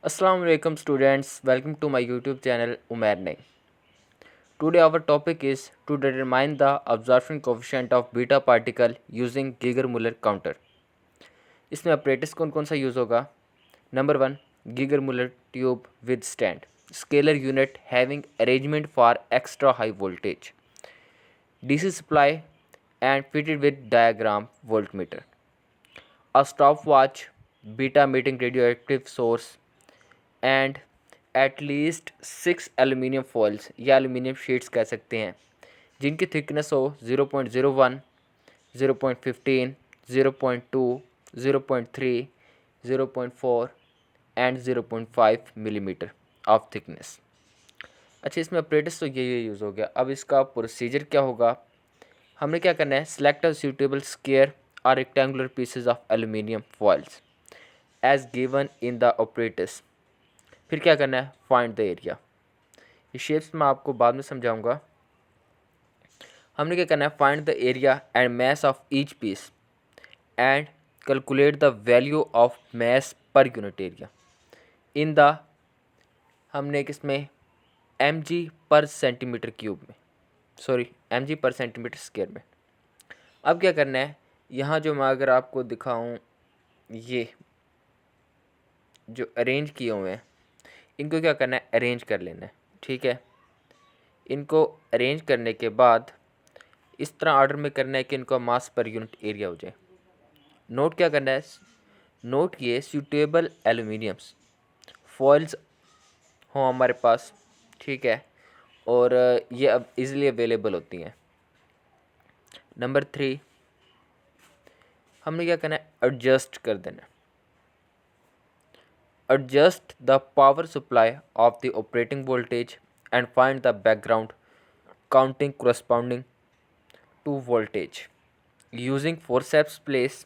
Assalamu alaikum students, welcome to my YouTube channel Umair Naik. Today our topic is to determine the absorption coefficient of beta particle using Geiger-Müller counter. इसमें apparatus कौन कौन सा use होगा? Number 1, Geiger-Müller tube with stand, scalar unit having arrangement for extra high voltage, DC supply and fitted with diagram voltmeter, a stopwatch, beta emitting radioactive source and at least 6 aluminium foils या aluminium sheets कह सकते हैं जिनकी thickness हो 0.01, 0.15, 0.2, 0.3, 0.4 and 0.5 millimetre of thickness. अच्छा, इसमें operators तो ये यूज़ हो गया। अब इसका प्रोसीजर क्या होगा? हमने क्या करना है, सिलेक्ट अ सूटेबल स्क्वायर और rectangular pieces of aluminium foils as given in the operators. फिर क्या करना है, फाइंड द एरिया। ये शेप्स मैं आपको बाद में समझाऊंगा। हमने क्या करना है, find the area and mass of each piece and calculate the value of mass per unit area in the, हमने किसमें, mg पर सेंटीमीटर क्यूब में, सॉरी mg पर सेंटीमीटर स्क्वायर में। अब क्या करना है, यहाँ जो मैं अगर आपको दिखाऊं, ये जो अरेंज किए हुए हैं इनको क्या करना है, अरेंज कर लेना है। ठीक है, इनको अरेंज करने के बाद इस तरह ऑर्डर में करना है कि इनका मास पर यूनिट एरिया हो जाए। नोट क्या करना है, नोट ये सूटेबल एल्यूमिनियम्स फॉइल्स हों हमारे पास। ठीक है, और ये अब इजीली अवेलेबल होती हैं। नंबर 3, हमने क्या करना है, एडजस्ट कर देना। Adjust the power supply of the operating voltage and find the background counting corresponding to voltage using forceps place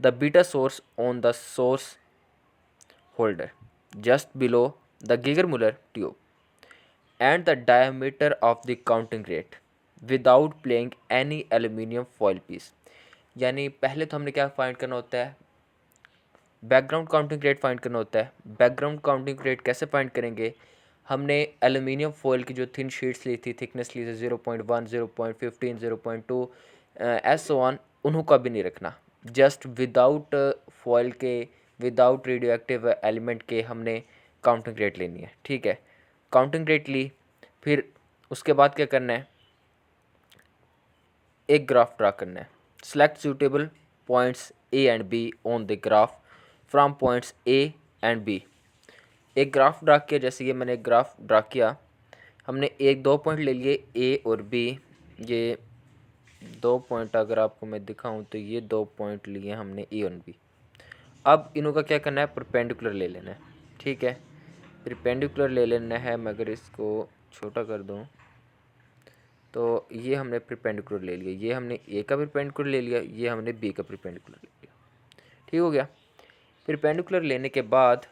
the beta source on the source holder just below the Geiger-Müller tube and the diameter of the counting rate without playing any aluminium foil piece। यानी पहले तो हमने क्या find करना होता है, background counting rate find करना होता है। बैकग्राउंड काउंटिंग रेट कैसे फाइंड करेंगे, हमने एल्यूमिनियम फॉइल की जो थिन शीट्स ली थी, थिकनेस ली थी 0.1, 0.15, 0.2 एस सो ऑन, उन्हों का भी नहीं रखना। जस्ट विदाउट फॉइल के, विदाउट रेडियो एक्टिव एलिमेंट के हमने काउंटिंग रेट लेनी है। ठीक है, काउंटिंग रेट ली, फिर उसके बाद क्या करना है, एक ग्राफ ड्रा करना है। Select suitable points A and B on the graph from points A and B. एक ग्राफ ड्रा किया, जैसे ये मैंने एक ग्राफ ड्रा किया, हमने एक दो पॉइंट ले लिए ए और बी। ये दो पॉइंट अगर आपको मैं दिखाऊं तो ये दो पॉइंट लिए हमने ए और बी। अब इनों का क्या करना है, परपेंडिकुलर ले लेना है। ठीक है, परपेंडिकुलर ले लेना है। मैं अगर इसको छोटा कर दूं तो ये हमने परपेंडिकुलर ले लिया, ये हमने ए का परपेंडिकुलर ले लिया, ये हमने बी का परपेंडिकुलर ले लिया। ठीक हो गया। परपेंडिकुलर लेने के बाद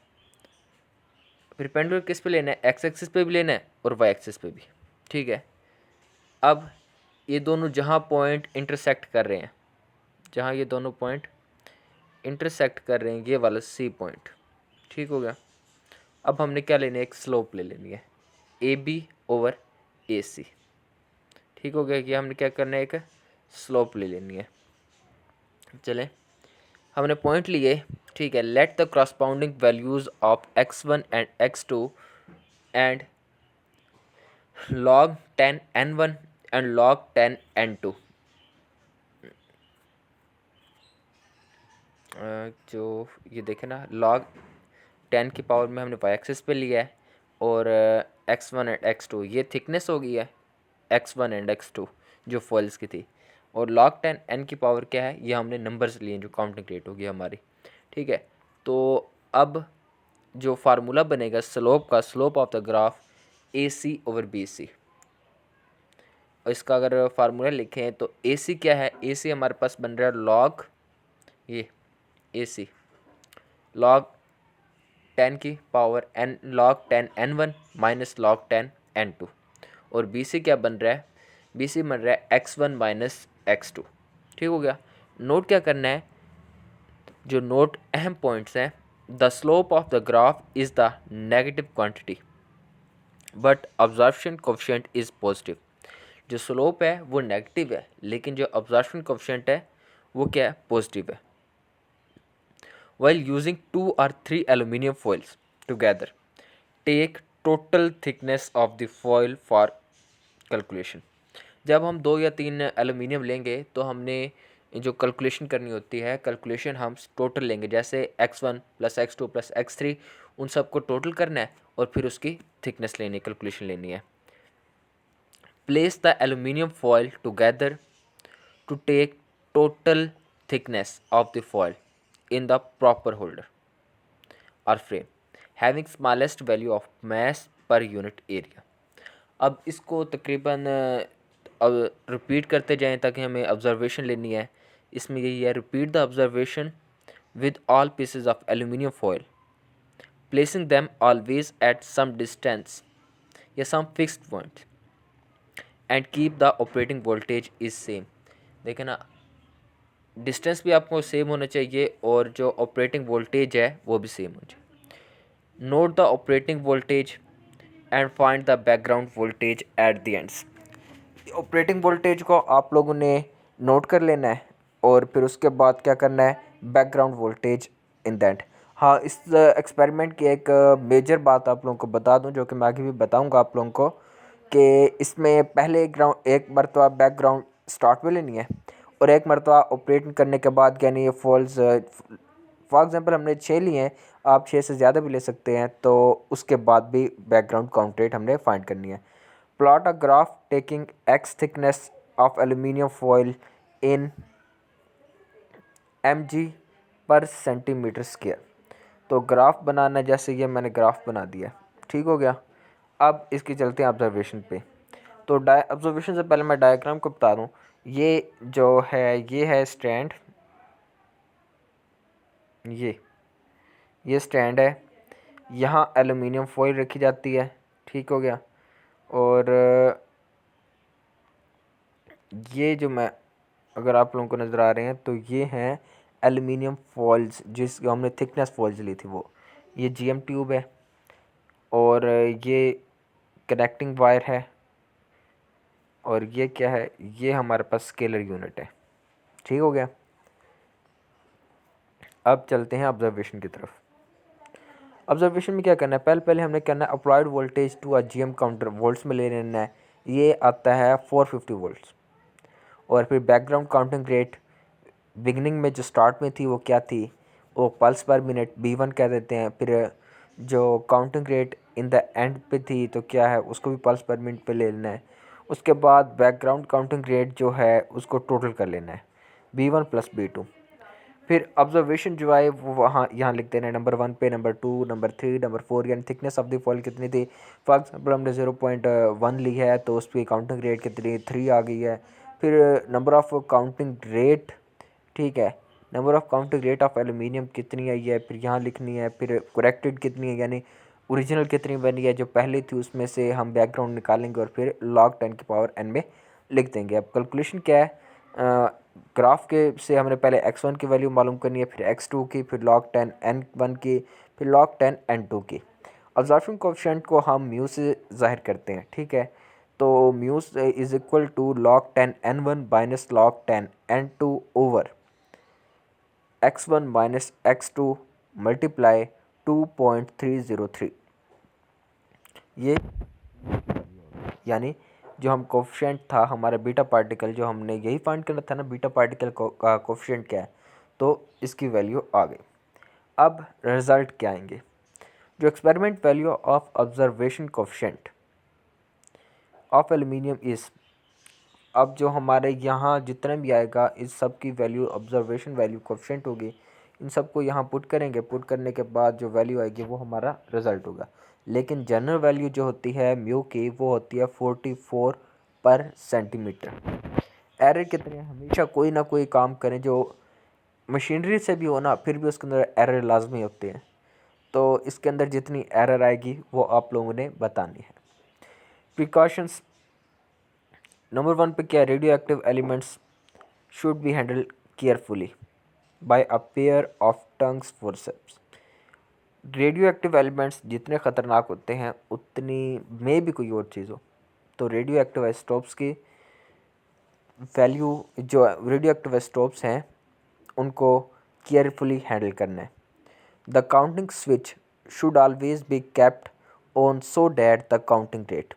परपेंडिकुलर किस पे लेना है, एक्स एक्सिस पे भी लेना है और वाई एक्सिस पे भी। ठीक है, अब ये दोनों जहाँ पॉइंट इंटरसेक्ट कर रहे हैं, जहाँ ये दोनों पॉइंट इंटरसेक्ट कर रहे हैं, ये वाला सी पॉइंट। ठीक हो गया। अब हमने क्या लेना है, एक स्लोप ले लेनी है, ए बी ओवर ए सी। ठीक हो गया कि हमने क्या करना है, एक स्लोप ले लेनी है। चलें, हमने पॉइंट लिए। ठीक है, let the corresponding values of x1 and x2 and log 10 n1 and log 10 n2, जो ये देखें ना, log 10 की पावर में हमने y एक्सिस पे लिया है और x1 एंड x2 ये थिकनेस हो गई है x1 एंड x2 जो फॉइल्स की थी, और log 10 n की पावर क्या है, ये हमने नंबर्स लिए जो काउंटिंग रेट होगी हमारी। ठीक है, तो अब जो फार्मूला बनेगा स्लोप का, slope of the graph A C over B C. और इसका अगर फार्मूला लिखें तो ए सी क्या है, ए सी हमारे पास बन रहा है लॉग, ये ए सी लॉग 10 की power n, log 10 n1 minus log 10 n2, और बी सी क्या बन रहा है, बी सी बन रहा है x1 माइनस x2। ठीक हो गया। नोट क्या करना है, जो नोट अहम पॉइंट्स हैं, The slope of the graph is the negative quantity but observation coefficient is positive. जो स्लोप है वो नेगेटिव है लेकिन जो ऑब्जर्वेशन कोफिशिएंट है वो क्या है, पॉजिटिव है। While using 2 or 3 aluminium foils together take total thickness of the foil for calculation. जब हम 2 या 3 एल्यूमिनियम लेंगे तो हमने जो कैलकुलेशन करनी होती है, कैलकुलेशन हम टोटल लेंगे, जैसे x1 + x2 + x3 उन सबको टोटल करना है और फिर उसकी थिकनेस लेनी है, कैलकुलेशन लेनी है। Place the aluminium foil together to take total thickness of the foil in the proper holder और frame having smallest value of mass per unit area. अब इसको तकरीबन अब रिपीट करते जाएं ताकि हमें ऑब्जर्वेशन लेनी है। इसमें यही है, repeat the observation with all pieces of aluminium foil placing them always at some distance या some fixed point and keep the operating voltage is same. देखें ना, डिस्टेंस भी आपको सेम होना चाहिए और जो ऑपरेटिंग वोल्टेज है वो भी सेम होना चाहिए। Note the operating voltage and find the background voltage at the ends. Operating voltage को आप लोगों ने नोट कर लेना है और फिर उसके बाद क्या करना है, बैकग्राउंड वोल्टेज इन दैट। हाँ, इस एक्सपेरिमेंट की एक मेजर बात आप लोगों को बता दूं जो कि मैं आगे भी बताऊंगा आप लोगों को, कि इसमें पहले एक मरतबा बैकग्राउंड स्टार्ट में लेनी है और एक मरतबा ऑपरेटिंग करने के बाद, यानी ये फॉल्स फॉर एग्जांपल हमने 6 लिए हैं, आप 6 से ज़्यादा भी ले सकते हैं, तो उसके बाद भी बैकग्राउंड काउंट रेट हमने फाइंड करनी है। Plot a graph taking x thickness of aluminium foil in mg पर सेंटीमीटर स्क्वायर। तो ग्राफ बनाना, जैसे ये मैंने ग्राफ बना दिया, ठीक हो गया। अब इसकी चलते हैं ऑब्जर्वेशन पे। तो ऑब्जर्वेशन से पहले मैं डायग्राम को बता दूं। ये जो है ये है स्टैंड, ये स्टैंड है, यहाँ एल्यूमिनियम फॉइल रखी जाती है, ठीक हो गया। और ये जो मैं, अगर आप लोगों को नज़र आ रहे हैं तो ये हैं एल्यूमिनियम फॉइल्स, जिसको हमने थिकनेस फॉइल्स ली थी वो। ये जीएम ट्यूब है और ये कनेक्टिंग वायर है और ये क्या है, ये हमारे पास स्केलर यूनिट है, ठीक हो गया। अब चलते हैं ऑब्जर्वेशन की तरफ। ऑब्जर्वेशन में क्या करना है, पहले हमने करना है applied voltage to a GM counter, volts में ले लेना है। ये आता है 450 वोल्ट्स। और फिर बैकग्राउंड काउंटिंग रेट बिगनिंग में जो स्टार्ट में थी वो क्या थी, वो पल्स पर मिनट B1 कह देते हैं। फिर जो counting rate in the end पे थी तो क्या है, उसको भी पल्स पर मिनट पे ले लेना है। उसके बाद बैकग्राउंड काउंटिंग रेट जो है उसको टोटल कर लेना है, B1 + B2। फिर ऑब्जर्वेशन जो है वो वहाँ यहाँ लिख देना है, नंबर 1 पे, नंबर 2, नंबर 3, नंबर 4, यानी थिकनेस ऑफ द फॉइल कितनी थी। फॉर एग्जाम्पल हमने 0.1 ली है तो उसकी काउंटिंग रेट कितनी, 3 आ गई है। फिर नंबर ऑफ काउंटिंग रेट, ठीक है, number of counting rate of aluminium कितनी आई है, फिर यहाँ लिखनी है। फिर करेक्टेड कितनी है, यानी ओरिजिनल कितनी बनी है, जो पहले थी उसमें से हम बैकग्राउंड निकालेंगे और फिर log 10 की पावर n में लिख देंगे। अब कैलकुलेशन क्या है, ग्राफ के से हमने पहले x1 की वैल्यू मालूम करनी है, फिर x2 की, फिर log 10 n1 की, फिर log 10 n2 की। ऑब्जर्वेशन कोएफिशिएंट को हम म्यू से ज़ाहिर करते हैं, ठीक है। तो mu is equal to log 10 n1 minus log 10 n2 over x1 minus x2 multiply 2.303। ये यानी जो हम कोफिशिएंट था हमारा बीटा पार्टिकल, जो हमने यही फाइंड करना था ना, बीटा पार्टिकल का कोफिशिएंट क्या है, तो इसकी वैल्यू आ गई। अब रिज़ल्ट क्या आएंगे, जो experiment value of observation coefficient of aluminium is, अब जो हमारे यहाँ जितना भी आएगा इस सब की वैल्यू ऑब्जर्वेशन वैल्यू कोफिशिएंट होगी। इन सबको यहाँ पुट करेंगे, पुट करने के बाद जो वैल्यू आएगी वो हमारा रिज़ल्ट होगा। लेकिन जनरल वैल्यू जो होती है म्यू की, वो होती है 44 पर सेंटीमीटर। एरर कितने हैं, हमेशा कोई ना कोई काम करें जो मशीनरी से भी हो ना, फिर भी उसके अंदर एरर लाजमी होते हैं। तो इसके अंदर जितनी एरर आएगी वो आप लोगों ने बतानी है। प्रिकॉशंस नंबर 1 पे क्या, radioactive elements should be handle carefully by a pair of tongs forceps. Radioactive elements जितने ख़तरनाक होते हैं उतनी में भी कोई और चीज़ हो, तो रेडियो एक्टिव आइसोटोप्स की वैल्यू, जो रेडियो एक्टिव आइसोटोप्स हैं उनको केयरफुली हैंडल करना है। The counting switch should always be kept on so that the counting rate.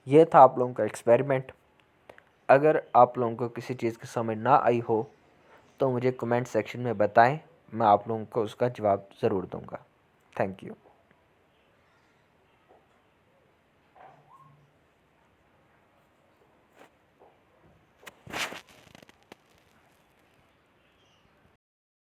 यह था आप लोगों का एक्सपेरिमेंट। अगर आप लोगों को किसी चीज़ की समझ ना आई हो तो मुझे कमेंट सेक्शन में बताएं, मैं आप लोगों को उसका जवाब ज़रूर दूंगा। Thank you.